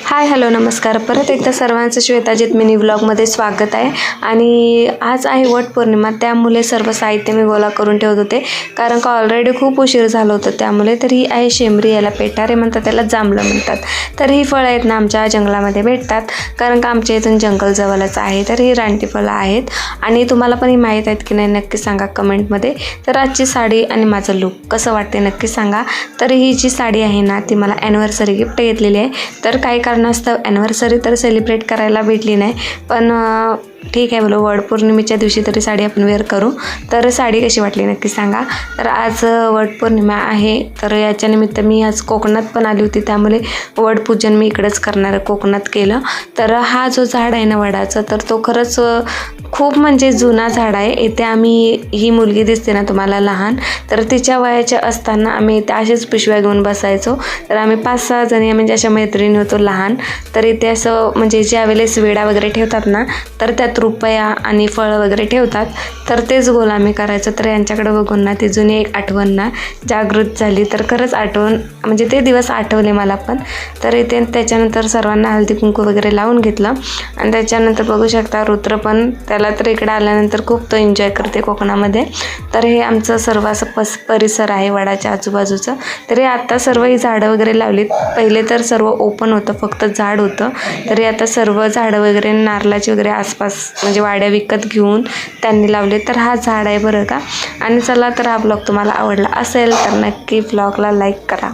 Hi hello नमस्कार. परत एकदा सर्वांचं श्वेता जितमिनी व्लॉगमध्ये स्वागत आहे. आणि आज आहे वटपौर्णिमा, त्यामुळे सर्व साहित्य मी गोळा करून ठेवत होते, कारण का ऑलरेडी खूप उशीर झालं होतं. त्यामुळे तर ही आहे शेमरी, याला पेटारे म्हणतात, त्याला जांभळं म्हणतात. तर ही फळं आहेत ना आमच्या जंगलामध्ये भेटतात, कारण का आमच्या इथून जंगल जवळच आहे. तर ही रानटी फळं आहेत आणि तुम्हाला पण ही माहीत आहेत की नाही नक्की सांगा कमेंटमध्ये. तर आजची साडी आणि माझं लुक कसं वाटते नक्की सांगा. तर ही जी साडी आहे ना ती मला ॲनिव्हर्सरी गिफ्ट घेतलेली आहे. तर काही कारणास्तव ॲनिव्हर्सरी तर सेलिब्रेट करायला भेटली नाही, पण ठीक आहे बोलो, वटपौर्णिमेच्या दिवशी तरी साडी आपण वेअर करू. तर साडी कशी वाटली नक्की सांगा. तर आज वटपौर्णिमा आहे, तर याच्या निमित्त मी आज कोकणात पण आली होती, त्यामुळे वडपूजन मी इकडेच करणार कोकणात केलं. तर हा जो झाड आहे ना वडाचा, तर तो खरंच खूप म्हणजे जुना झाड आहे. इथे आम्ही, ही मुलगी दिसते ना तुम्हाला लहान, तर तिच्या वयाच्या असताना आम्ही इथे असेच पिशव्या घेऊन बसायचो. तर आम्ही 5-6 जणी म्हणजे अशा मैत्रिणी होतो लहान. तर इथे असं म्हणजे ज्या वेळेस वेडा वगैरे ठेवतात ना, तर त्यात रुपया आणि फळं वगैरे ठेवतात, तर तेच गोल आम्ही करायचो. तर यांच्याकडे बघून ना ती जुनी एक आठवण ना जागृत झाली. तर खरंच आठवण म्हणजे ते दिवस आठवले मला पण. तर इथे त्याच्यानंतर सर्वांना हळदी कुंकू वगैरे लावून घेतलं. आणि त्याच्यानंतर बघू शकता रुद्र पण, त्याला तर इकडे आल्यानंतर खूप तो एन्जॉय करते कोकणामध्ये. तर हे आमचं सर्व असं परिसर आहे वडाच्या आजूबाजूचं. तरी आता सर्व ही झाडं वगैरे लावलीत. पहिले तर सर्व ओपन होतं, फक्त झाड होतं. तरी आता सर्व झाडं वगैरे नारळाची वगैरे आसपास म्हणजे वाड्या विकत घेऊन त्यांनी लावले. तर हा झाड आहे बरं का. आणि चला, तर हा ब्लॉग तुम्हाला आवडला असेल तर नक्की ब्लॉगला लाईक करा.